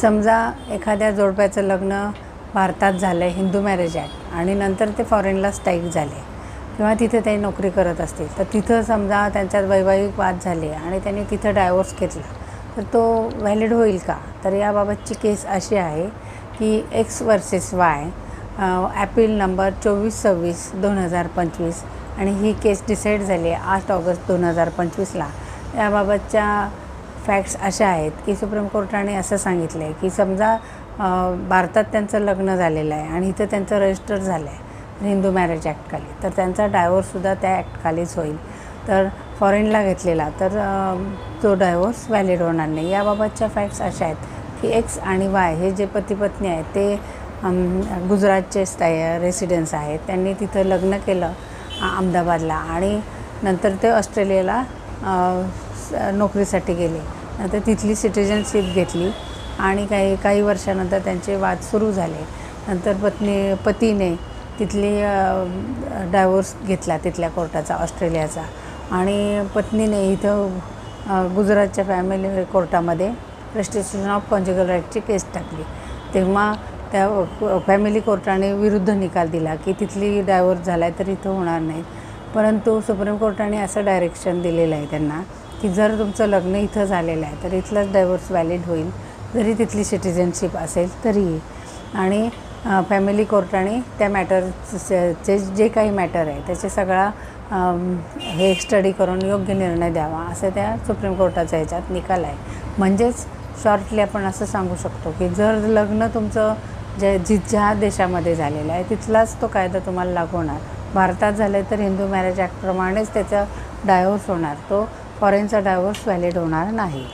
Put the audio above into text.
समजा एखाद्या जोडप्याचं लग्न भारतात झालं आहे, हिंदू मॅरेज ॲक्ट, आणि नंतर ते फॉरेनला स्थायिक झाले किंवा तिथे ते नोकरी करत असतील, तर तिथं समजा त्यांच्यात वैवाहिक वाद झाले आणि त्यांनी तिथं डायव्होर्स घेतला, तर तो व्हॅलिड होईल का? तर याबाबतची केस अशी आहे की X वर्सेस Y, ॲपील नंबर 2426/2025, आणि ही केस डिसाईड झाली आहे 8 ऑगस्ट 2025ला. याबाबतच्या फॅक्ट्स अशा आहेत की सुप्रीम कोर्टाने असं सांगितलं आहे की समजा भारतात त्यांचं लग्न झालेलं आहे आणि इथं त्यांचं रजिस्टर झालं आहे हिंदू मॅरेज ॲक्टखाली, तर त्यांचा डायव्होर्ससुद्धा त्या ॲक्टखालीच होईल. तर फॉरेनला घेतलेला तर तो डायव्होर्स व्हॅलिड होणार नाही. याबाबतच्या फॅक्ट्स अशा आहेत की X आणि Y हे जे पती पत्नी आहेत ते गुजरातचे रेसिडेन्स आहेत. त्यांनी तिथं लग्न केलं अहमदाबादला, आणि नंतर ते ऑस्ट्रेलियाला नोकरीसाठी गेले. नंतर तिथली सिटिझनशिप घेतली आणि काही वर्षानंतर त्यांचे वाद सुरू झाले. नंतर पतीने तिथली डायव्होर्स घेतला तिथल्या कोर्टाचा, ऑस्ट्रेलियाचा, आणि पत्नीने इथं गुजरातच्या फॅमिली कोर्टामध्ये रेस्ट्रिक्शन ऑफ कॉन्जुगल राईटची केस टाकली. तेव्हा त्या फॅमिली कोर्टाने विरुद्ध निकाल दिला की तिथली डायव्होर्स झाला आहे तर इथं होणार नाही. परंतु सुप्रीम कोर्टाने असं डायरेक्शन दिलेलं आहे त्यांना की जर तुमचं लग्न इथं झालेलं आहे तर इथलाच डायव्होर्स व्हॅलिड होईल, जरी तिथली सिटिझनशिप असेल तरीही. आणि फॅमिली कोर्टाने त्या मॅटरचे जे काही मॅटर आहे त्याचे सगळा हे स्टडी करून योग्य निर्णय द्यावा, असं त्या सुप्रीम कोर्टाचा ह्याच्यात निकाल आहे. म्हणजेच शॉर्टली आपण असं सांगू शकतो की जर लग्न तुमचं ज्या देशामध्ये झालेलं आहे तिथलाच तो कायदा तुम्हाला लागू होणार. भारतात झालं तर हिंदू मॅरेज ॲक्टप्रमाणेच त्याचा डायव्होर्स होणार, तो फॉरेनचा डायव्होर्स व्हॅलिड होणार नाही.